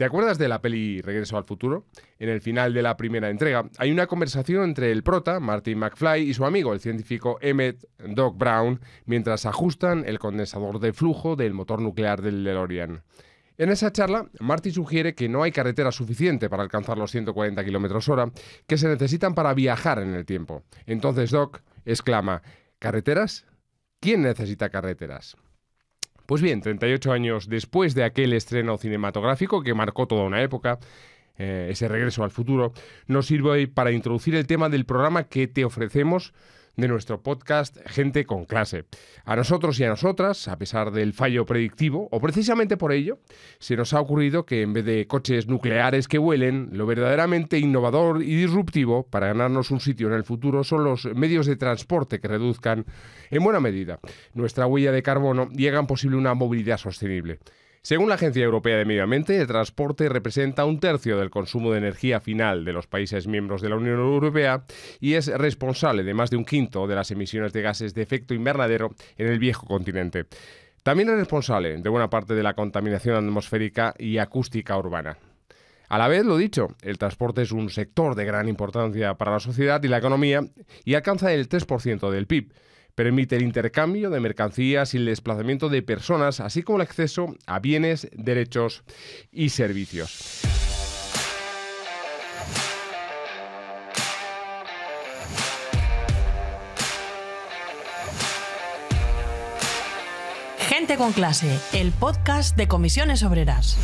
¿Te acuerdas de la peli Regreso al futuro? En el final de la primera entrega hay una conversación entre el prota, Marty McFly, y su amigo, el científico Emmett Doc Brown, mientras ajustan el condensador de flujo del motor nuclear del DeLorean. En esa charla, Marty sugiere que no hay carretera suficiente para alcanzar los 140 km/h que se necesitan para viajar en el tiempo. Entonces Doc exclama: ¿carreteras? ¿Quién necesita carreteras? Pues bien, 38 años después de aquel estreno cinematográfico que marcó toda una época, ese Regreso al futuro, nos sirve hoy para introducir el tema del programa que te ofrecemos de nuestro podcast Gente con Clase. A nosotros y a nosotras, a pesar del fallo predictivo, o precisamente por ello, se nos ha ocurrido que en vez de coches nucleares que vuelen, lo verdaderamente innovador y disruptivo para ganarnos un sitio en el futuro son los medios de transporte que reduzcan, en buena medida, nuestra huella de carbono y hagan posible una movilidad sostenible. Según la Agencia Europea de Medio Ambiente, el transporte representa 1/3 del consumo de energía final de los países miembros de la Unión Europea y es responsable de más de 1/5 de las emisiones de gases de efecto invernadero en el viejo continente. También es responsable de buena parte de la contaminación atmosférica y acústica urbana. A la vez, lo dicho, el transporte es un sector de gran importancia para la sociedad y la economía y alcanza el 3% del PIB. Permite el intercambio de mercancías y el desplazamiento de personas, así como el acceso a bienes, derechos y servicios. Gente con Clase, el podcast de Comisiones Obreras.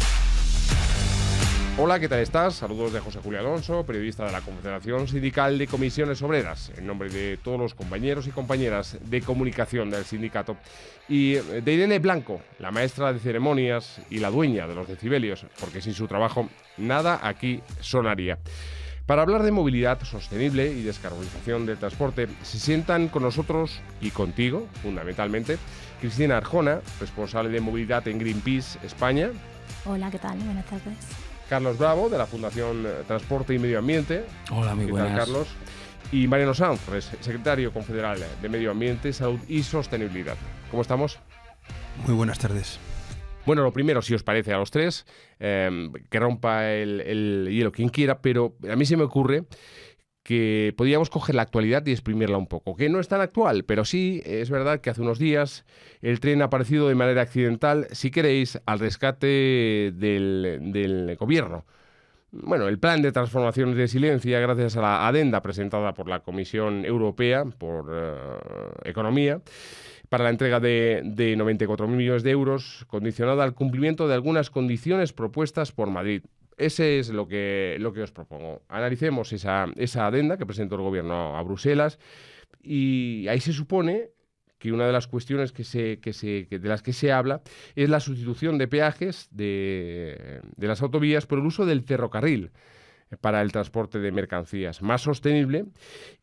Hola, ¿qué tal estás? Saludos de José Julio Alonso, periodista de la Confederación Sindical de Comisiones Obreras, en nombre de todos los compañeros y compañeras de comunicación del sindicato, y de Irene Blanco, la maestra de ceremonias y la dueña de los decibelios, porque sin su trabajo nada aquí sonaría. Para hablar de movilidad sostenible y descarbonización del transporte, se sientan con nosotros y contigo, fundamentalmente, Cristina Arjona, responsable de movilidad en Greenpeace España. Hola, ¿qué tal? Buenas tardes. Carlos Bravo, de la Fundación Transporte y Medio Ambiente. Hola, muy buenas. ¿Qué tal, Carlos? Y Mariano Sanz, secretario confederal de Medio Ambiente, Salud y Sostenibilidad. ¿Cómo estamos? Muy buenas tardes. Bueno, lo primero, si os parece a los tres, que rompa el hielo quien quiera, pero a mí se me ocurre que podríamos coger la actualidad y exprimirla un poco, que no es tan actual, pero sí es verdad que hace unos días el tren ha aparecido de manera accidental, si queréis, al rescate del gobierno. Bueno, el plan de transformación y resiliencia, gracias a la adenda presentada por la Comisión Europea por Economía, para la entrega de 94.000 millones de euros, condicionada al cumplimiento de algunas condiciones propuestas por Madrid. Ese es lo que os propongo. Analicemos esa adenda que presentó el Gobierno a Bruselas y ahí se supone que una de las cuestiones de las que se habla es la sustitución de peajes de las autovías por el uso del ferrocarril para el transporte de mercancías, más sostenible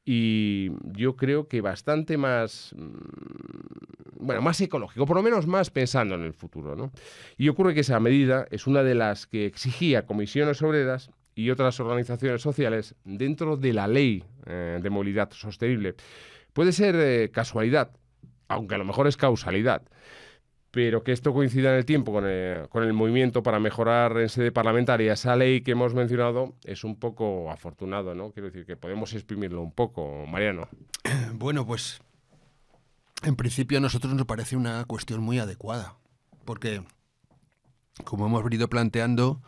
y yo creo que bastante más, más ecológico, por lo menos más pensando en el futuro, ¿no? Y ocurre que esa medida es una de las que exigía Comisiones Obreras y otras organizaciones sociales dentro de la Ley de Movilidad Sostenible. Puede ser casualidad, aunque a lo mejor es causalidad, pero que esto coincida en el tiempo con el movimiento para mejorar en sede parlamentaria esa ley que hemos mencionado es un poco afortunado, ¿no? Quiero decir que podemos exprimirlo un poco, Mariano. Bueno, pues en principio a nosotros nos parece una cuestión muy adecuada, porque como hemos venido planteando,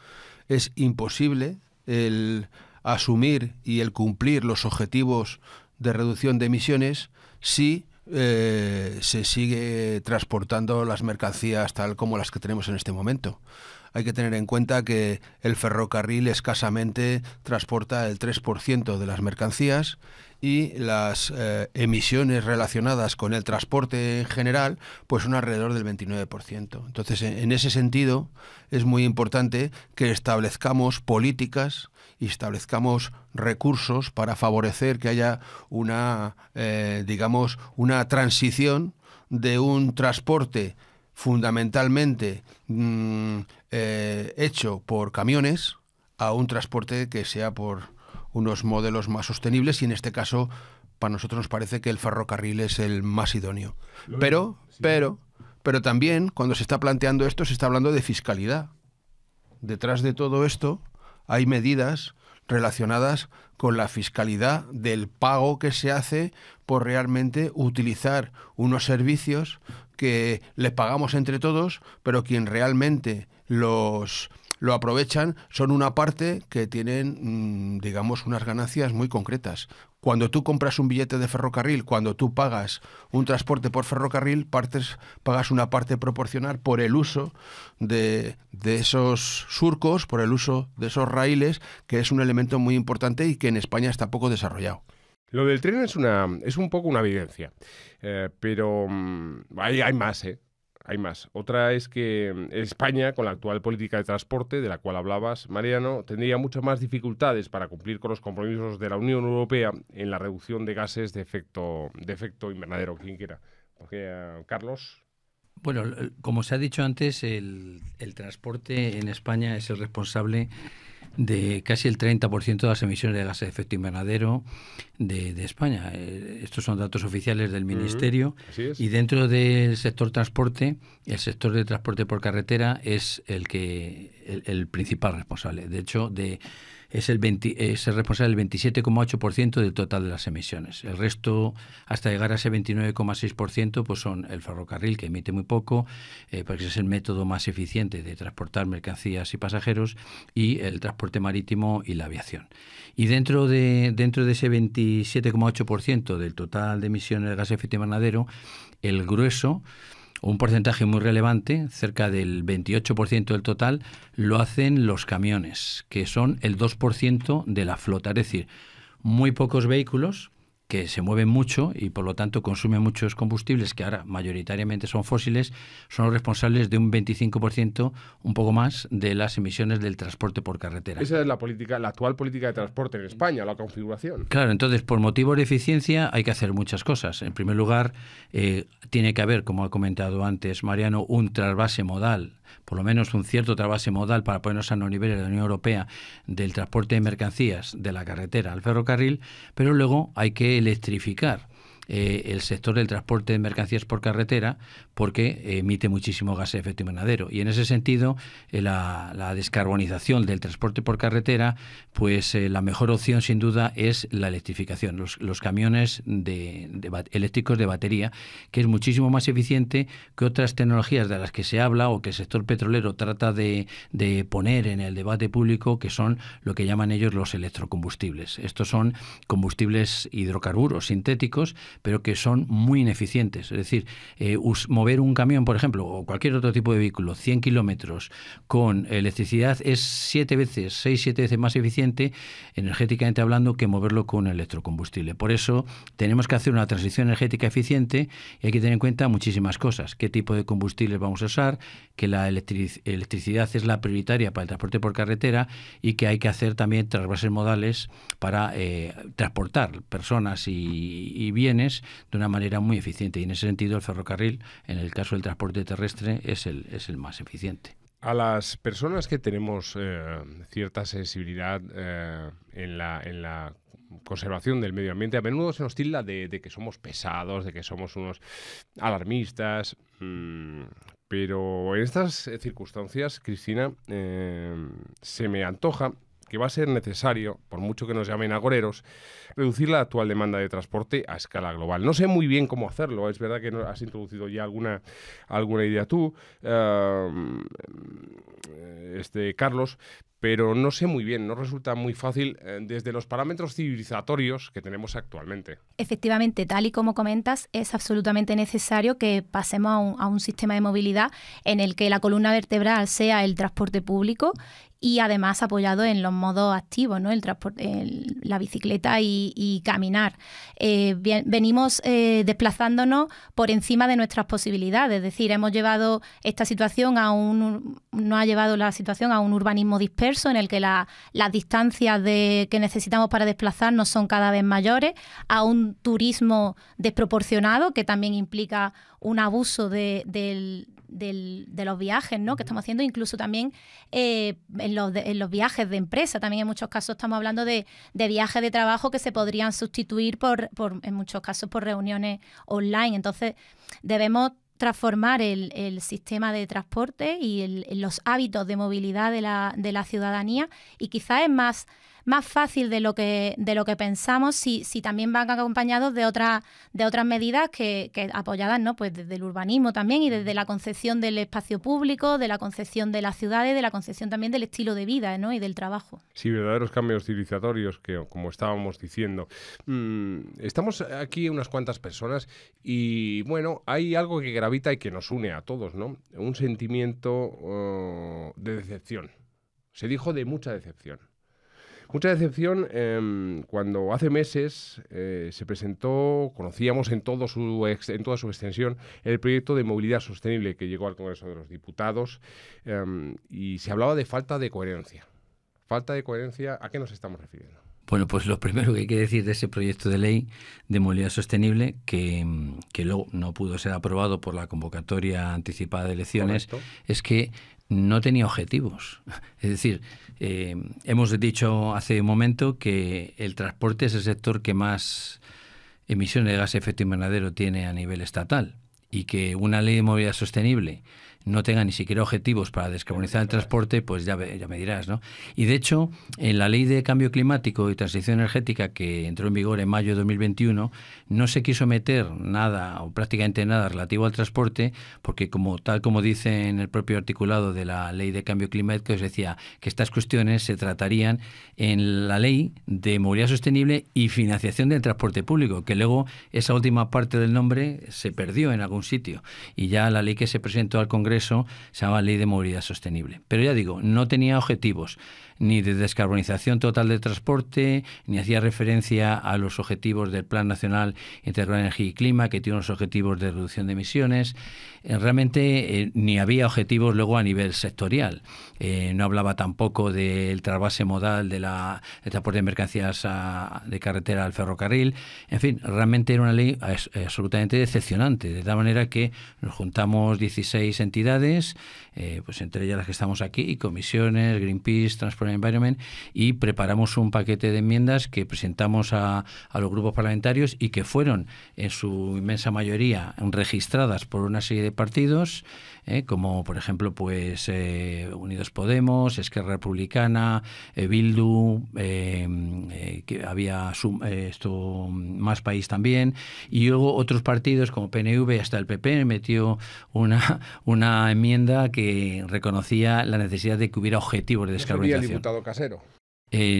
es imposible el asumir y el cumplir los objetivos de reducción de emisiones si se sigue transportando las mercancías tal como las que tenemos en este momento. Hay que tener en cuenta que el ferrocarril escasamente transporta el 3% de las mercancías y las emisiones relacionadas con el transporte en general pues son alrededor del 29%. Entonces, en ese sentido, es muy importante que establezcamos políticas y establezcamos recursos para favorecer que haya una transición de un transporte fundamentalmente hecho por camiones a un transporte que sea por unos modelos más sostenibles y en este caso para nosotros nos parece que el ferrocarril es el más idóneo. Pero también cuando se está planteando esto se está hablando de fiscalidad. detrás de todo esto hay medidas relacionadas con la fiscalidad del pago que se hace por realmente utilizar unos servicios que le pagamos entre todos, pero quien realmente lo aprovechan son una parte que tienen, digamos, unas ganancias muy concretas. Cuando tú compras un billete de ferrocarril, cuando tú pagas un transporte por ferrocarril, pagas una parte proporcional por el uso de esos surcos, por el uso de esos raíles, que es un elemento muy importante y que en España está poco desarrollado. Lo del tren es un poco una evidencia, pero hay más, ¿eh? Hay más. Otra es que España, con la actual política de transporte, de la cual hablabas, Mariano, tendría muchas más dificultades para cumplir con los compromisos de la Unión Europea en la reducción de gases de efecto invernadero. Quien quiera. Porque, Carlos. Bueno, como se ha dicho antes, el transporte en España es el responsable de casi el 30% de las emisiones de gases de efecto invernadero de España. Estos son datos oficiales del Ministerio. Así es. Y dentro del sector transporte, el sector de transporte por carretera es el principal responsable. De hecho, es el responsable del 27,8% del total de las emisiones. El resto, hasta llegar a ese 29,6%, pues son el ferrocarril, que emite muy poco, porque es el método más eficiente de transportar mercancías y pasajeros, y el transporte marítimo y la aviación. Y dentro de ese 27,8% del total de emisiones de gases de efecto invernadero, el grueso, un porcentaje muy relevante, cerca del 28% del total, lo hacen los camiones, que son el 2% de la flota. Es decir, muy pocos vehículos que se mueven mucho y por lo tanto consumen muchos combustibles, que ahora mayoritariamente son fósiles, son los responsables de un 25%, un poco más, de las emisiones del transporte por carretera. Esa es la actual política de transporte en España, la configuración. Claro, entonces, por motivos de eficiencia hay que hacer muchas cosas. En primer lugar, tiene que haber, como ha comentado antes Mariano, un trasvase modal, por lo menos un cierto trasvase modal para ponernos a los niveles de la Unión Europea del transporte de mercancías de la carretera al ferrocarril, pero luego hay que electrificar el sector del transporte de mercancías por carretera, porque emite muchísimo gas de efecto invernadero. Y en ese sentido, la descarbonización del transporte por carretera, pues la mejor opción sin duda es la electrificación, los camiones eléctricos de batería, que es muchísimo más eficiente que otras tecnologías de las que se habla o que el sector petrolero trata de poner en el debate público, que son lo que llaman ellos los electrocombustibles. Estos son combustibles hidrocarburos sintéticos, pero que son muy ineficientes. Es decir, mover un camión, por ejemplo, o cualquier otro tipo de vehículo, 100 kilómetros con electricidad es 6-7 veces más eficiente, energéticamente hablando, que moverlo con electrocombustible. Por eso tenemos que hacer una transición energética eficiente y hay que tener en cuenta muchísimas cosas. Qué tipo de combustibles vamos a usar, que la electricidad es la prioritaria para el transporte por carretera y que hay que hacer también trasvases modales para transportar personas y bienes de una manera muy eficiente. Y en ese sentido el ferrocarril, en el caso del transporte terrestre, es el más eficiente. A las personas que tenemos cierta sensibilidad en la conservación del medio ambiente, a menudo se nos tilda de que somos pesados, de que somos unos alarmistas, pero en estas circunstancias, Cristina, se me antoja que va a ser necesario, por mucho que nos llamen agoreros, reducir la actual demanda de transporte a escala global. No sé muy bien cómo hacerlo, es verdad que has introducido ya alguna idea tú, Carlos, pero no sé muy bien, no resulta muy fácil desde los parámetros civilizatorios que tenemos actualmente. Efectivamente, tal y como comentas, es absolutamente necesario que pasemos a un sistema de movilidad en el que la columna vertebral sea el transporte público y además apoyado en los modos activos, ¿no? El transporte, la bicicleta y caminar. Venimos desplazándonos por encima de nuestras posibilidades, es decir, hemos llevado esta situación nos ha llevado la situación a un urbanismo disperso en el que las distancias que necesitamos para desplazarnos son cada vez mayores, a un turismo desproporcionado que también implica un abuso de los viajes, ¿no?, que estamos haciendo, incluso también en los viajes de empresa. También en muchos casos estamos hablando de viajes de trabajo que se podrían sustituir en muchos casos por reuniones online. Entonces debemos transformar el sistema de transporte y los hábitos de movilidad de la ciudadanía, y quizás es más fácil de lo que pensamos si también van acompañados de otras medidas que apoyadas, ¿no? Pues desde el urbanismo también, y desde la concepción del espacio público, de la concepción de las ciudades, de la concepción también del estilo de vida, ¿no? Y del trabajo. Sí, verdaderos cambios civilizatorios que, como estábamos diciendo. Estamos aquí unas cuantas personas y, bueno, hay algo que gravita y que nos une a todos, ¿no? Un sentimiento de decepción. Se dijo de mucha decepción. Mucha decepción cuando hace meses se presentó, conocíamos en toda su extensión, el proyecto de movilidad sostenible que llegó al Congreso de los Diputados, y se hablaba de falta de coherencia. Falta de coherencia, ¿a qué nos estamos refiriendo? Bueno, pues lo primero que hay que decir de ese proyecto de ley de movilidad sostenible, que luego no pudo ser aprobado por la convocatoria anticipada de elecciones, correcto, es que no tenía objetivos. Es decir, hemos dicho hace un momento que el transporte es el sector que más emisiones de gas de efecto invernadero tiene a nivel estatal, y que una ley de movilidad sostenible no tenga ni siquiera objetivos para descarbonizar el transporte, pues ya me dirás, ¿no? Y de hecho, en la Ley de Cambio Climático y Transición Energética, que entró en vigor en mayo de 2021, no se quiso meter nada o prácticamente nada relativo al transporte, porque tal como dice en el propio articulado de la Ley de Cambio Climático, se decía que estas cuestiones se tratarían en la Ley de Movilidad Sostenible y Financiación del Transporte Público, que luego esa última parte del nombre se perdió en algún sitio, y ya la ley que se presentó al Congreso se llama Ley de Movilidad Sostenible. Pero ya digo, no tenía objetivos ni de descarbonización total del transporte, ni hacía referencia a los objetivos del Plan Nacional Integral de Energía y Clima, que tiene unos objetivos de reducción de emisiones. Realmente ni había objetivos luego a nivel sectorial. No hablaba tampoco del trasvase modal del transporte de mercancías de carretera al ferrocarril. En fin, realmente era una ley absolutamente decepcionante, de tal manera que nos juntamos 16 entidades, pues entre ellas las que estamos aquí, y comisiones, Greenpeace, Transport and Environment, y preparamos un paquete de enmiendas que presentamos a los grupos parlamentarios y que fueron en su inmensa mayoría registradas por una serie de partidos, como por ejemplo pues Unidos Podemos, Esquerra Republicana, Bildu, que había Más País también, y luego otros partidos como PNV, hasta el PP metió una enmienda que reconocía la necesidad de que hubiera objetivos de descarbonización. ¿No sería el diputado Casero?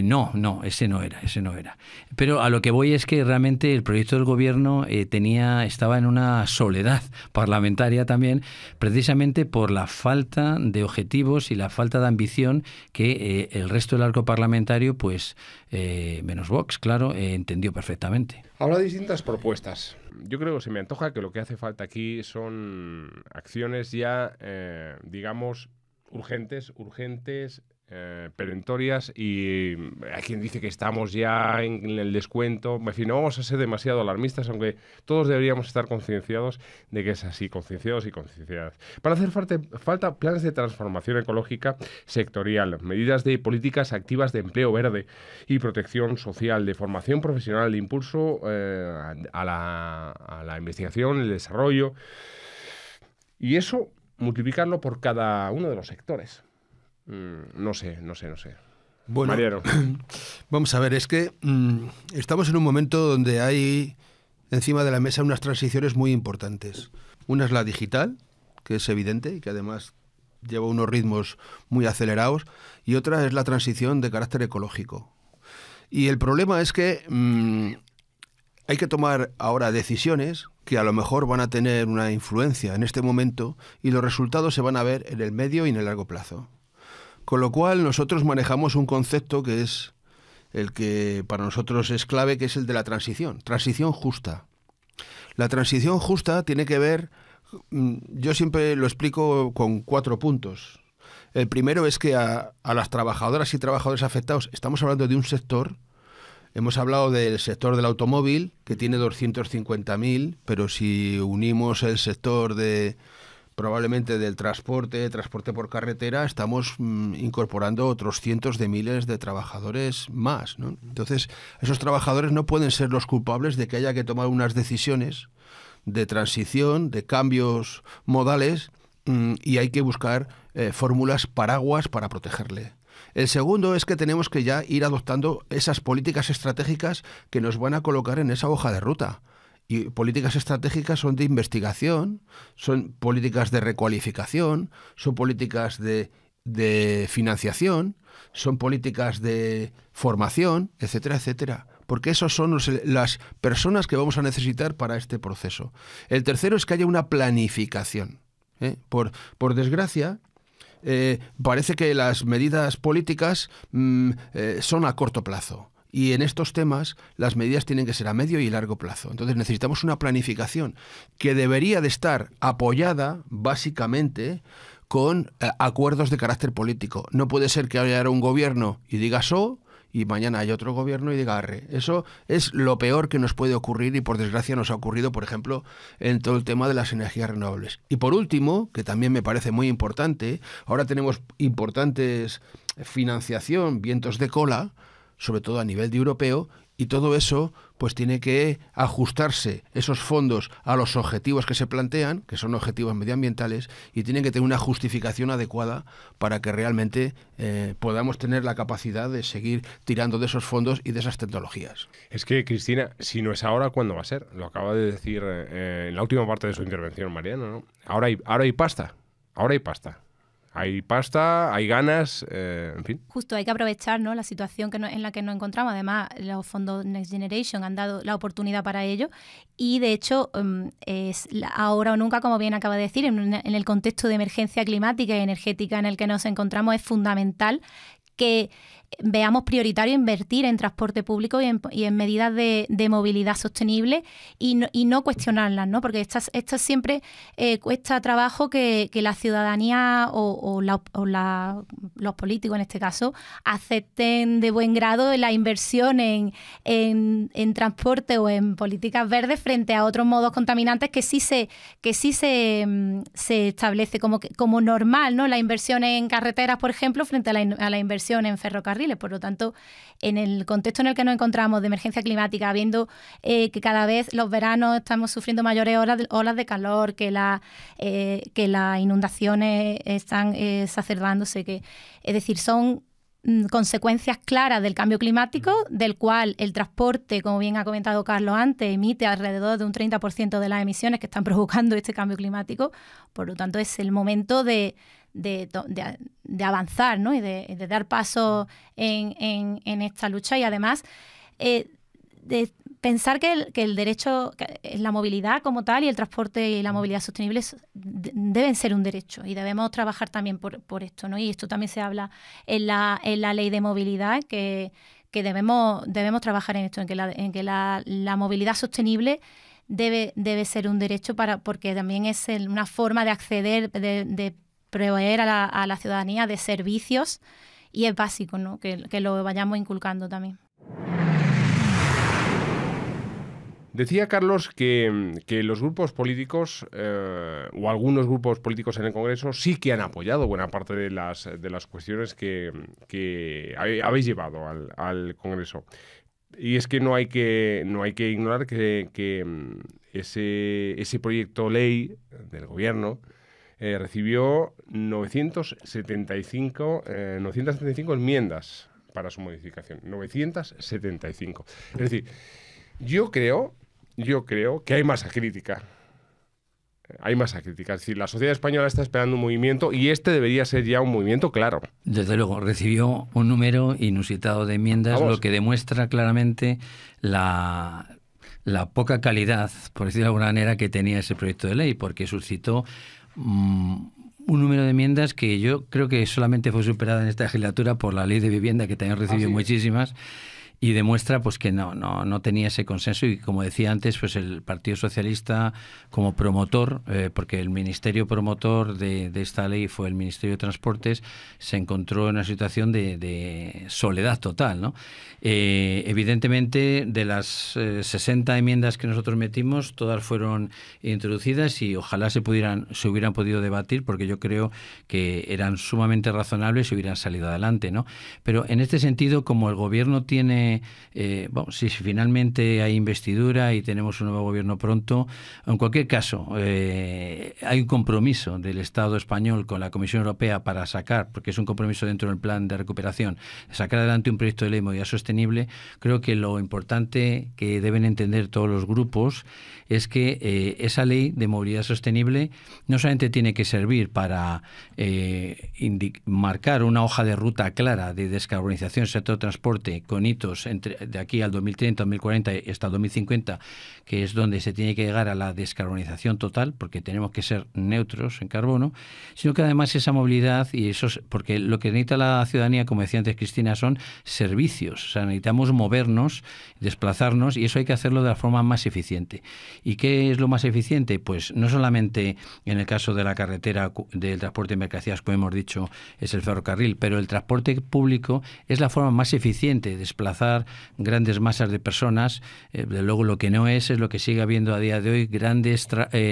No, ese no era. Pero a lo que voy es que realmente el proyecto del gobierno estaba en una soledad parlamentaria también, precisamente por la falta de objetivos y la falta de ambición que el resto del arco parlamentario, pues menos Vox, claro, entendió perfectamente. Habrá distintas propuestas. Yo creo que se me antoja que lo que hace falta aquí son acciones ya, digamos, urgentes, perentorias, y hay quien dice que estamos ya en el descuento. En fin, no vamos a ser demasiado alarmistas, aunque todos deberíamos estar concienciados de que es así, concienciados y concienciadas. Para hacer falta planes de transformación ecológica sectorial, medidas de políticas activas de empleo verde y protección social, de formación profesional, de impulso a la investigación, el desarrollo, y eso multiplicarlo por cada uno de los sectores. No sé. Bueno, Mariano. Vamos a ver, es que estamos en un momento donde hay encima de la mesa unas transiciones muy importantes. Una es la digital, que es evidente y que además lleva unos ritmos muy acelerados, y otra es la transición de carácter ecológico. Y el problema es que hay que tomar ahora decisiones que a lo mejor van a tener una influencia en este momento, y los resultados se van a ver en el medio y en el largo plazo. Con lo cual nosotros manejamos un concepto que es el que para nosotros es clave, que es el de la transición justa. La transición justa tiene que ver, yo siempre lo explico con 4 puntos. El primero es que a las trabajadoras y trabajadores afectados, estamos hablando de un sector, hemos hablado del sector del automóvil, que tiene 250.000, pero si unimos el sector probablemente del transporte por carretera, estamos incorporando otros cientos de miles de trabajadores más, ¿no? Entonces, esos trabajadores no pueden ser los culpables de que haya que tomar unas decisiones de transición, de cambios modales, y hay que buscar fórmulas paraguas para protegerle. El segundo es que tenemos que ya ir adoptando esas políticas estratégicas que nos van a colocar en esa hoja de ruta. Y políticas estratégicas son de investigación, son políticas de recualificación, son políticas de financiación, son políticas de formación, etcétera, etcétera. Porque esos son las personas que vamos a necesitar para este proceso. El tercero es que haya una planificación. Por desgracia, parece que las medidas políticas son a corto plazo. Y en estos temas las medidas tienen que ser a medio y largo plazo. Entonces necesitamos una planificación que debería de estar apoyada básicamente con acuerdos de carácter político. No puede ser que haya un gobierno y diga so y mañana haya otro gobierno y diga arre. Eso es lo peor que nos puede ocurrir y por desgracia nos ha ocurrido, por ejemplo, en todo el tema de las energías renovables. Y por último, que también me parece muy importante, ahora tenemos importantes financiación, vientos de cola, sobre todo a nivel de europeo, y todo eso pues tiene que ajustarse esos fondos a los objetivos que se plantean, que son objetivos medioambientales, y tienen que tener una justificación adecuada para que realmente podamos tener la capacidad de seguir tirando de esos fondos y de esas tecnologías. Es que, Cristina, si no es ahora, ¿cuándo va a ser? Lo acaba de decir en la última parte de su intervención, Mariano, ¿no? Ahora hay pasta, ahora hay pasta. Hay pasta, hay ganas, en fin. Justo, hay que aprovechar, ¿no?, la situación en la que nos encontramos. Además, los fondos Next Generation han dado la oportunidad para ello y, de hecho, es ahora o nunca, como bien acaba de decir, en el contexto de emergencia climática y energética en el que nos encontramos, es fundamental que veamos prioritario invertir en transporte público y en medidas de movilidad sostenible y no cuestionarlas, ¿no? Porque estas siempre cuesta trabajo que la ciudadanía o los políticos, en este caso, acepten de buen grado la inversión en transporte o en políticas verdes frente a otros modos contaminantes que sí se establece como normal, ¿no? La inversión en carreteras, por ejemplo, frente a la inversión en ferrocarriles. Por lo tanto, en el contexto en el que nos encontramos de emergencia climática, viendo que cada vez los veranos estamos sufriendo mayores olas de calor, que las inundaciones están exacerbándose, es decir, son consecuencias claras del cambio climático, del cual el transporte, como bien ha comentado Carlos antes, emite alrededor de un 30% de las emisiones que están provocando este cambio climático. Por lo tanto, es el momento de avanzar, ¿no? y de dar paso en esta lucha y además de pensar que el derecho, la movilidad como tal y el transporte y la movilidad sostenible deben ser un derecho y debemos trabajar también por esto, ¿no? Y esto también se habla en la ley de movilidad que debemos trabajar en esto, en que la movilidad sostenible debe ser un derecho porque también es una forma de acceder, de proveer a la ciudadanía de servicios y es básico, ¿no? que lo vayamos inculcando también. Decía Carlos que los grupos políticos o algunos grupos políticos en el Congreso sí que han apoyado buena parte de las cuestiones que habéis llevado al Congreso. Y es que no hay que ignorar que ese proyecto ley del Gobierno recibió 975 enmiendas para su modificación. 975. Es decir, yo creo que hay masa crítica. Hay masa crítica. Es decir, la sociedad española está esperando un movimiento y este debería ser ya un movimiento claro. Desde luego, recibió un número inusitado de enmiendas, lo que demuestra claramente la poca calidad, por decirlo de alguna manera, que tenía ese proyecto de ley, porque suscitó un número de enmiendas que yo creo que solamente fue superada en esta legislatura por la ley de vivienda, que también recibió muchísimas. Y demuestra pues que no tenía ese consenso y, como decía antes, pues el Partido Socialista como promotor, porque el ministerio promotor de esta ley fue el Ministerio de Transportes, se encontró en una situación de soledad total, ¿no? Evidentemente, de las 60 enmiendas que nosotros metimos, todas fueron introducidas y ojalá se hubieran podido debatir, porque yo creo que eran sumamente razonables y hubieran salido adelante, ¿no? Pero en este sentido, como el Gobierno tiene tiene, si finalmente hay investidura y tenemos un nuevo gobierno pronto, en cualquier caso, hay un compromiso del Estado español con la Comisión Europea para sacar, porque es un compromiso dentro del plan de recuperación, sacar adelante un proyecto de ley de movilidad sostenible. Creo que lo importante que deben entender todos los grupos es que esa ley de movilidad sostenible no solamente tiene que servir para marcar una hoja de ruta clara de descarbonización del sector de transporte con hitos de aquí al 2030, 2040 y hasta 2050, que es donde se tiene que llegar a la descarbonización total, porque tenemos que ser neutros en carbono, sino que además esa movilidad porque lo que necesita la ciudadanía, como decía antes Cristina, son servicios. O sea, necesitamos movernos, desplazarnos, y eso hay que hacerlo de la forma más eficiente. ¿Y qué es lo más eficiente? Pues no solamente en el caso de la carretera del transporte de mercancías, como hemos dicho, es el ferrocarril, pero el transporte público es la forma más eficiente de desplazar grandes masas de personas. Luego lo que no es lo que sigue habiendo a día de hoy, grandes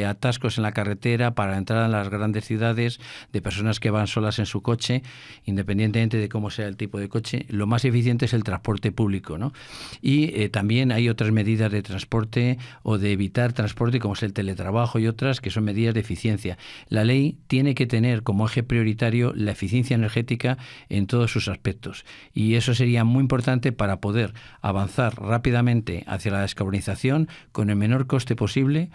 atascos en la carretera para entrar en las grandes ciudades de personas que van solas en su coche, independientemente de cómo sea el tipo de coche. Lo más eficiente es el transporte público, ¿no? Y también hay otras medidas de transporte o de evitar transporte, como es el teletrabajo y otras, que son medidas de eficiencia. La ley tiene que tener como eje prioritario la eficiencia energética en todos sus aspectos, y eso sería muy importante para poder avanzar rápidamente hacia la descarbonización con el menor coste posible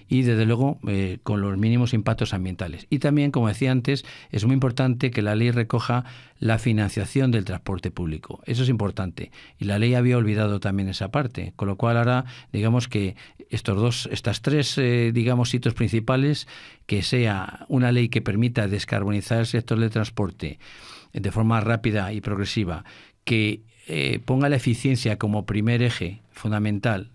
y, desde luego, con los mínimos impactos ambientales. Y también, como decía antes, es muy importante que la ley recoja la financiación del transporte público. Eso es importante. Y la ley había olvidado también esa parte. Con lo cual ahora, digamos que estas tres hitos principales, que sea una ley que permita descarbonizar el sector del transporte de forma rápida y progresiva, que ponga la eficiencia como primer eje fundamental,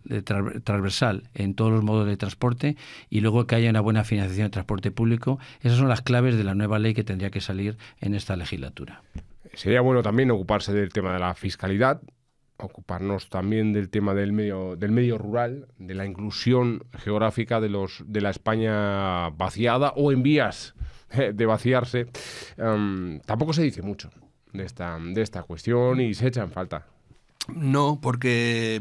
transversal en todos los modos de transporte, y luego que haya una buena financiación del transporte público. Esas son las claves de la nueva ley que tendría que salir en esta legislatura. Sería bueno también ocuparse del tema de la fiscalidad, ocuparnos también del tema del medio rural, de la inclusión geográfica de la España vaciada o en vías de vaciarse. Tampoco se dice mucho de esta cuestión y se echa en falta. No, porque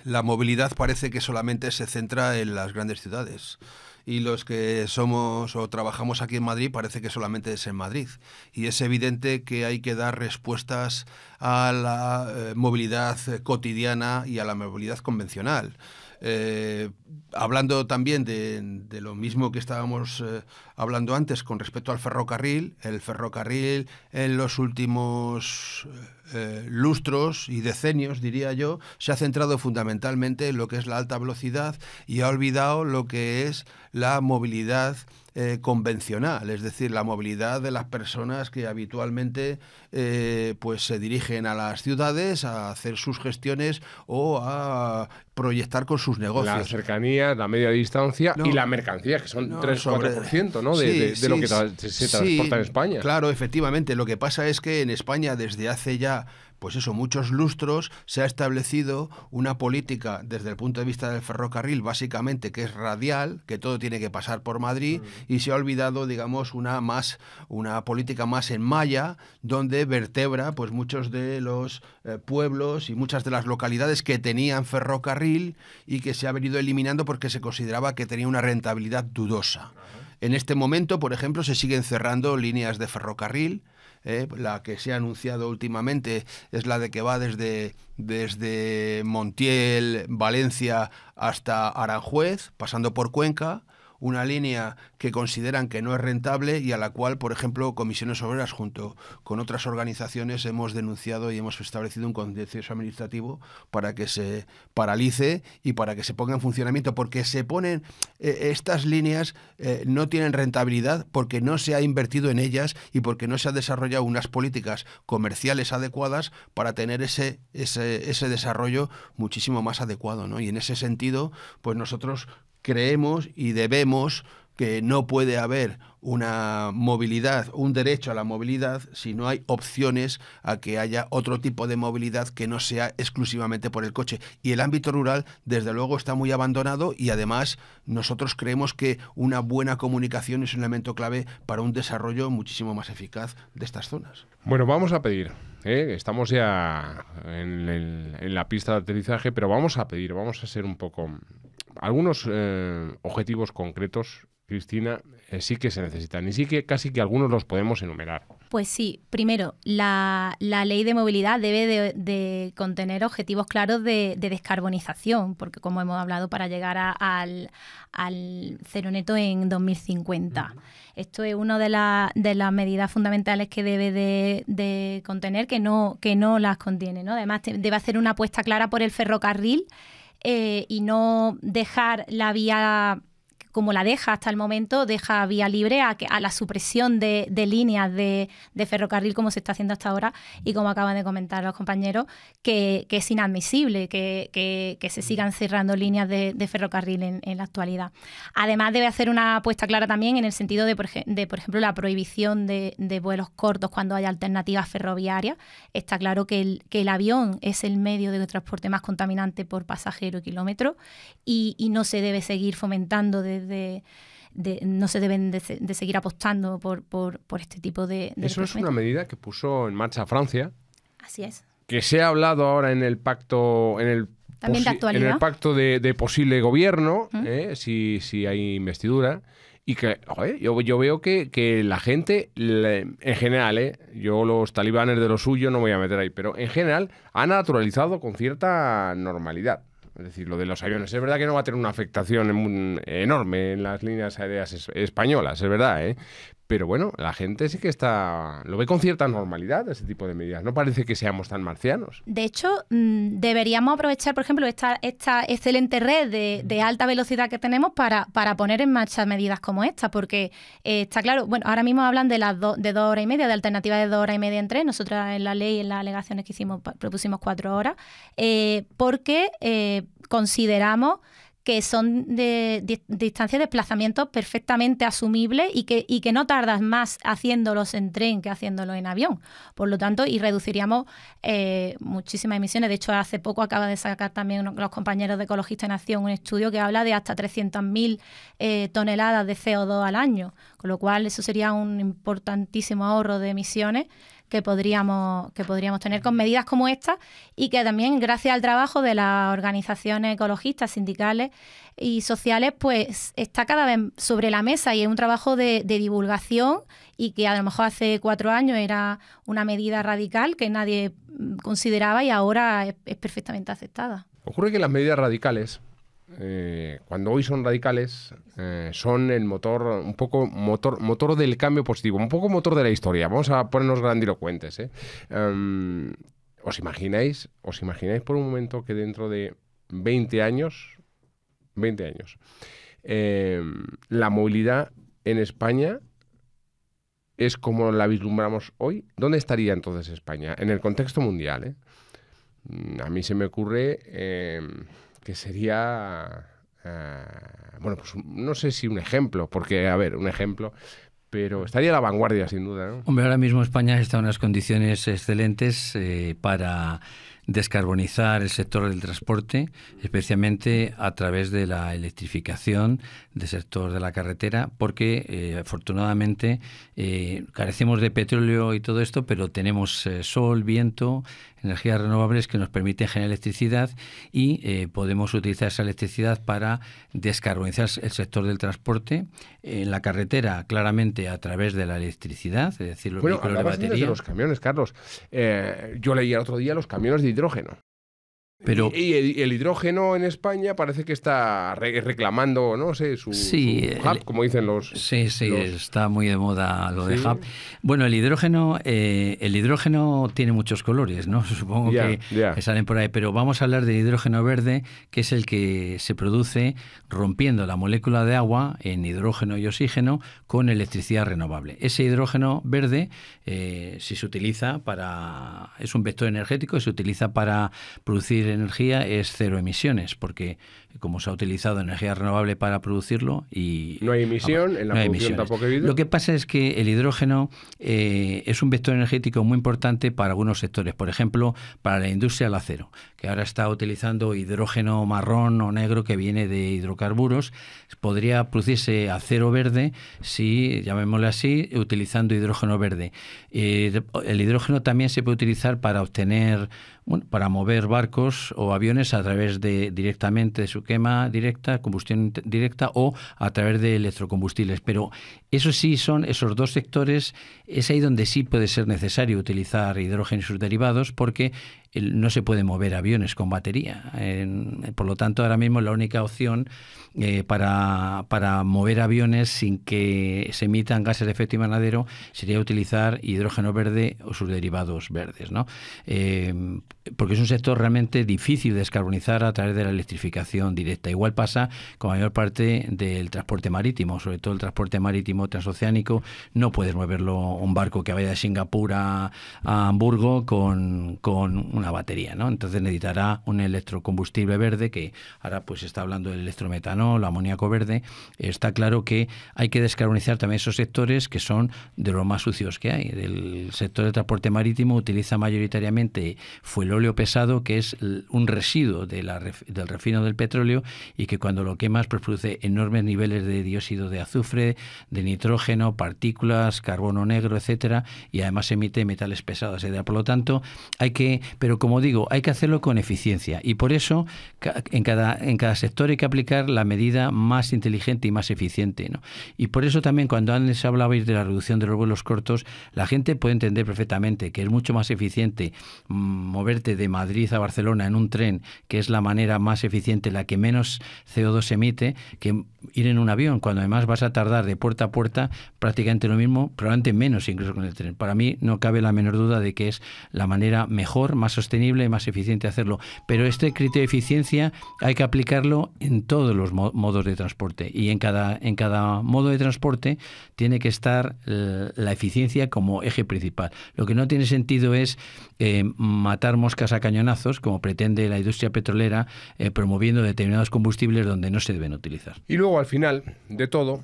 la movilidad parece que solamente se centra en las grandes ciudades. Y los que somos o trabajamos aquí en Madrid parece que solamente es en Madrid. Y es evidente que hay que dar respuestas a la movilidad cotidiana y a la movilidad convencional. Hablando también de lo mismo que estábamos hablando antes con respecto al ferrocarril, el ferrocarril en los últimos lustros y decenios, diría yo, se ha centrado fundamentalmente en lo que es la alta velocidad y ha olvidado lo que es la movilidad convencional, es decir, la movilidad de las personas que habitualmente pues se dirigen a las ciudades a hacer sus gestiones o a proyectar con sus negocios. La cercanía, la media distancia y la mercancía, que son 3-4%, ¿no? de lo que se transporta en España. Claro, efectivamente. Lo que pasa es que en España, desde hace ya muchos lustros, se ha establecido una política desde el punto de vista del ferrocarril, básicamente, que es radial, que todo tiene que pasar por Madrid, y se ha olvidado, digamos, una política más en malla, donde vertebra pues muchos de los pueblos y muchas de las localidades que tenían ferrocarril y que se ha venido eliminando porque se consideraba que tenía una rentabilidad dudosa. En este momento, por ejemplo, se siguen cerrando líneas de ferrocarril. La que se ha anunciado últimamente es la de que va desde Montiel, Valencia, hasta Aranjuez, pasando por Cuenca, una línea que consideran que no es rentable y a la cual, por ejemplo, Comisiones Obreras, junto con otras organizaciones, hemos denunciado y hemos establecido un contencioso administrativo para que se paralice y para que se ponga en funcionamiento, porque se ponen estas líneas, no tienen rentabilidad porque no se ha invertido en ellas y porque no se han desarrollado unas políticas comerciales adecuadas para tener ese desarrollo muchísimo más adecuado, ¿no? Y en ese sentido, pues nosotros creemos y debemos que no puede haber una movilidad, un derecho a la movilidad, si no hay opciones a que haya otro tipo de movilidad que no sea exclusivamente por el coche. Y el ámbito rural, desde luego, está muy abandonado y además nosotros creemos que una buena comunicación es un elemento clave para un desarrollo muchísimo más eficaz de estas zonas. Bueno, vamos a pedir Estamos ya en la pista de aterrizaje, pero vamos a ser un poco... Algunos objetivos concretos, Cristina, sí que se necesitan y sí que casi que algunos los podemos enumerar. Pues sí, primero, la ley de movilidad debe de contener objetivos claros de descarbonización, porque como hemos hablado, para llegar al cero neto en 2050. Esto es una de las medidas fundamentales que debe de contener, que no las contiene, ¿no? Además, debe hacer una apuesta clara por el ferrocarril y no dejar la vía... como la deja hasta el momento, deja vía libre a la supresión de líneas de ferrocarril como se está haciendo hasta ahora y como acaban de comentar los compañeros, que es inadmisible que se sigan cerrando líneas de ferrocarril en la actualidad. Además, debe hacer una apuesta clara también en el sentido de por ejemplo, la prohibición de vuelos cortos cuando haya alternativas ferroviarias. Está claro que el avión es el medio de transporte más contaminante por pasajero y kilómetro y no se debe seguir fomentando no se deben de seguir apostando por este tipo de Eso es una medida que puso en marcha Francia. Así es. Que se ha hablado ahora en el pacto, También de actualidad. En el pacto de posible gobierno, si hay investidura. Y que, joder, yo veo que la gente, en general, yo los talibanes de lo suyo no me voy a meter ahí, pero en general han naturalizado con cierta normalidad. Es decir, lo de los aviones, es verdad que no va a tener una afectación enorme en las líneas aéreas españolas, es verdad, ¿eh? Pero bueno, la gente sí que lo ve con cierta normalidad, ese tipo de medidas. No parece que seamos tan marcianos. De hecho, deberíamos aprovechar, por ejemplo, esta excelente red de alta velocidad que tenemos para poner en marcha medidas como esta, porque está claro, bueno, ahora mismo hablan de las de 2 horas y media, de alternativas de 2 horas y media en tren. Nosotras en la ley, en las alegaciones que hicimos, propusimos 4 horas, porque consideramos que son de distancias de desplazamiento perfectamente asumibles y que no tardas más haciéndolos en tren que haciéndolos en avión. Por lo tanto, y reduciríamos muchísimas emisiones. De hecho, hace poco acaba de sacar también los compañeros de Ecologistas en Acción un estudio que habla de hasta 300.000 toneladas de CO2 al año, con lo cual eso sería un importantísimo ahorro de emisiones que podríamos tener con medidas como esta y que también, gracias al trabajo de las organizaciones ecologistas, sindicales y sociales, pues está cada vez sobre la mesa y es un trabajo de divulgación y que a lo mejor hace 4 años era una medida radical que nadie consideraba y ahora es perfectamente aceptada. Ocurre que las medidas radicales, cuando hoy son radicales, son el motor, un poco motor del cambio positivo, un poco motor de la historia. Vamos a ponernos grandilocuentes. ¿Os imagináis por un momento que dentro de 20 años, la movilidad en España es como la vislumbramos hoy? ¿Dónde estaría entonces España? En el contexto mundial, A mí se me ocurre que sería, bueno, pues no sé si un ejemplo, porque, a ver, un ejemplo, pero estaría a la vanguardia, sin duda, ¿no? Hombre, ahora mismo España está en unas condiciones excelentes para descarbonizar el sector del transporte, especialmente a través de la electrificación del sector de la carretera, porque afortunadamente carecemos de petróleo y todo esto, pero tenemos sol, viento, energías renovables que nos permiten generar electricidad y podemos utilizar esa electricidad para descarbonizar el sector del transporte. En la carretera, claramente a través de la electricidad, es decir, los vehículos de batería. De los camiones, Carlos. Yo leí el otro día los camiones de hidrógeno. Pero, y el hidrógeno en España parece que está reclamando, no sé, su hub, como dicen los... Sí, está muy de moda lo de hub. Bueno, el hidrógeno tiene muchos colores, ¿no? Supongo que salen por ahí, pero vamos a hablar del hidrógeno verde, que es el que se produce rompiendo la molécula de agua en hidrógeno y oxígeno con electricidad renovable. Ese hidrógeno verde, si se utiliza es un vector energético y se utiliza para producir energía es cero emisiones, porque como se ha utilizado energía renovable para producirlo y... No hay emisión, en la producción tampoco hay vidrio. Lo que pasa es que el hidrógeno es un vector energético muy importante para algunos sectores, por ejemplo, para la industria del acero, que ahora está utilizando hidrógeno marrón o negro que viene de hidrocarburos. Podría producirse acero verde, si, llamémosle así, utilizando hidrógeno verde. El hidrógeno también se puede utilizar para obtener, para mover barcos o aviones a través directamente de su quema directa, combustión directa, o a través de electrocombustibles. Pero eso sí, son esos dos sectores, es ahí donde sí puede ser necesario utilizar hidrógeno y sus derivados, porque no se puede mover aviones con batería. Por lo tanto, ahora mismo la única opción para mover aviones sin que se emitan gases de efecto invernadero sería utilizar hidrógeno verde o sus derivados verdes, ¿no? Porque es un sector realmente difícil de descarbonizar a través de la electrificación directa. Igual pasa con la mayor parte del transporte marítimo, sobre todo el transporte marítimo transoceánico. No puedes moverlo un barco que vaya de Singapur a Hamburgo con una batería, ¿no? Entonces necesitará un electrocombustible verde, que ahora pues se está hablando del electrometanol, amoníaco verde. Está claro que hay que descarbonizar también esos sectores que son de los más sucios que hay. El sector del transporte marítimo utiliza mayoritariamente fuelóleo pesado, que es un residuo del refino del petróleo, y que cuando lo quemas pues produce enormes niveles de dióxido de azufre, de nitrógeno, partículas, carbono negro, etcétera, y además emite metales pesados, etcétera. Por lo tanto, pero como digo, hay que hacerlo con eficiencia, y por eso en cada sector hay que aplicar la medida más inteligente y más eficiente, ¿no? Y por eso también, cuando antes hablabais de la reducción de los vuelos cortos, la gente puede entender perfectamente que es mucho más eficiente moverte de Madrid a Barcelona en un tren, que es la manera más eficiente, la que menos CO2 emite, que ir en un avión, cuando además vas a tardar de puerta a puerta prácticamente lo mismo, probablemente menos incluso con el tren. Para mí no cabe la menor duda de que es la manera mejor, más sostenible y más eficiente de hacerlo. Pero este criterio de eficiencia hay que aplicarlo en todos los modos de transporte, y en cada modo de transporte tiene que estar la eficiencia como eje principal. Lo que no tiene sentido es matar moscas a cañonazos, como pretende la industria petrolera, promoviendo determinados combustibles donde no se deben utilizar. Y luego, al final de todo,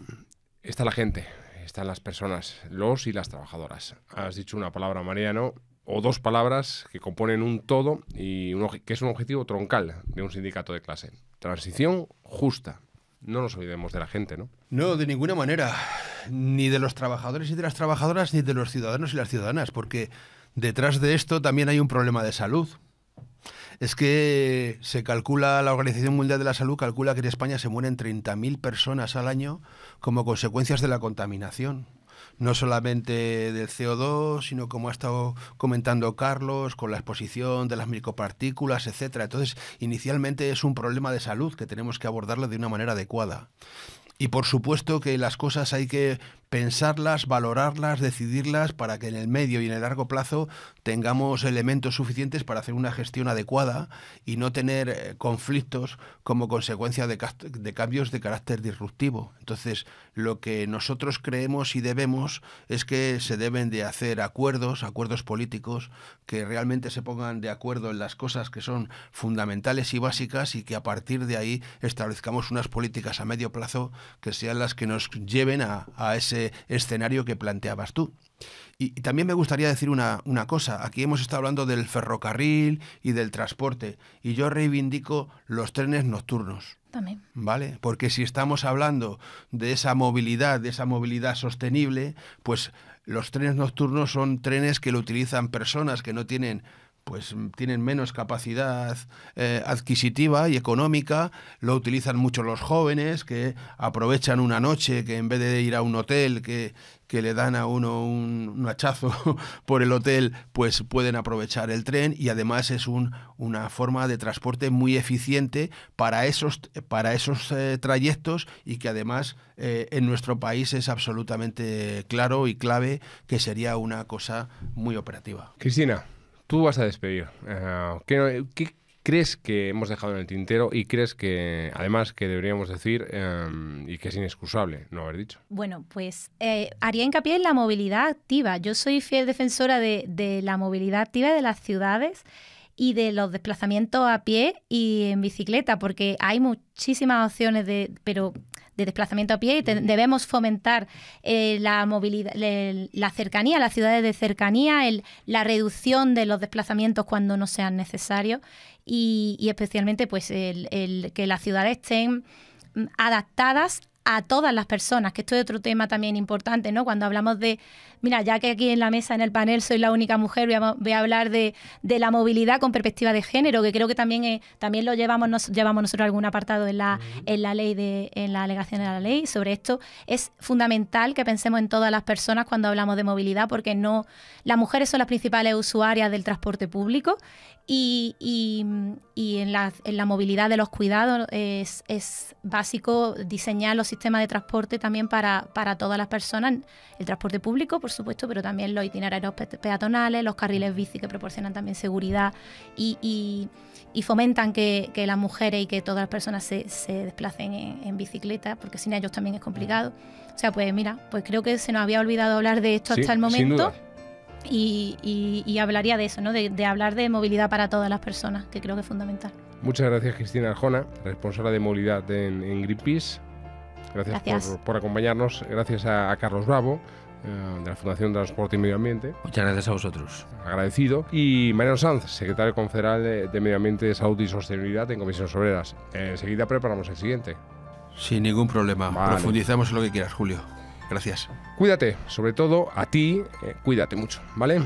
está la gente, están las personas, los y las trabajadoras. Has dicho una palabra, Mariano, o dos palabras que componen un todo y que es un objetivo troncal de un sindicato de clase. Transición justa. No nos olvidemos de la gente, ¿no? No, de ninguna manera. Ni de los trabajadores y de las trabajadoras, ni de los ciudadanos y las ciudadanas, porque detrás de esto también hay un problema de salud. Es que la Organización Mundial de la Salud calcula que en España se mueren 30.000 personas al año como consecuencias de la contaminación. No solamente del CO2, sino, como ha estado comentando Carlos, con la exposición de las micropartículas, etcétera. Entonces, inicialmente es un problema de salud que tenemos que abordarlo de una manera adecuada. Y por supuesto que las cosas hay que pensarlas, valorarlas, decidirlas, para que en el medio y en el largo plazo tengamos elementos suficientes para hacer una gestión adecuada y no tener conflictos como consecuencia de cambios de carácter disruptivo. Entonces, lo que nosotros creemos y debemos es que se deben de hacer acuerdos políticos que realmente se pongan de acuerdo en las cosas que son fundamentales y básicas, y que a partir de ahí establezcamos unas políticas a medio plazo que sean las que nos lleven a ese escenario que planteabas tú. Y también me gustaría decir una cosa. Aquí hemos estado hablando del ferrocarril y del transporte, y yo reivindico los trenes nocturnos. También. ¿Vale? Porque si estamos hablando de esa movilidad sostenible, pues los trenes nocturnos son trenes que lo utilizan personas que no tienen menos capacidad adquisitiva y económica. Lo utilizan mucho los jóvenes, que aprovechan una noche, que en vez de ir a un hotel que le dan a uno un hachazo por el hotel, pues pueden aprovechar el tren, y además es una forma de transporte muy eficiente para esos trayectos, y que además en nuestro país es absolutamente claro y clave que sería una cosa muy operativa. Cristina, tú vas a despedir. ¿Qué crees que hemos dejado en el tintero y crees que, además, que deberíamos decir y que es inexcusable no haber dicho? Bueno, pues haría hincapié en la movilidad activa. Yo soy fiel defensora de la movilidad activa de las ciudades, y de los desplazamientos a pie y en bicicleta, porque hay muchísimas opciones de desplazamiento a pie y debemos fomentar la movilidad, la cercanía, las ciudades de cercanía, la reducción de los desplazamientos cuando no sean necesarios y especialmente pues que las ciudades estén adaptadas a todas las personas, que esto es otro tema también importante, ¿no? Cuando hablamos de, mira, ya que aquí en la mesa, en el panel, soy la única mujer, voy a hablar de la movilidad con perspectiva de género, que creo que también lo llevamos nosotros algún apartado en la ley en la alegación de la ley. Sobre esto es fundamental que pensemos en todas las personas cuando hablamos de movilidad, porque las mujeres son las principales usuarias del transporte público y en la movilidad de los cuidados es básico diseñar los sistemas de transporte también para todas las personas, el transporte público, por supuesto, pero también los itinerarios peatonales, los carriles bici que proporcionan también seguridad y fomentan que las mujeres y que todas las personas se desplacen en bicicleta, porque sin ellos también es complicado. O sea, pues mira, pues creo que se nos había olvidado hablar de esto hasta el momento. Sin duda. Y hablaría de eso, ¿no? De hablar de movilidad para todas las personas, que creo que es fundamental. Muchas gracias, Cristina Arjona, responsable de movilidad en Greenpeace. Gracias. Por acompañarnos. Gracias a Carlos Bravo, de la Fundación de Transporte y Medio Ambiente. Muchas gracias a vosotros. Agradecido. Y Mariano Sanz, secretario confederal de Medio Ambiente, Salud y Sostenibilidad en Comisiones Obreras. Enseguida preparamos el siguiente. Sin ningún problema. Vale. Profundizamos en lo que quieras, Julio. Gracias. Cuídate, sobre todo a ti, cuídate mucho, ¿vale?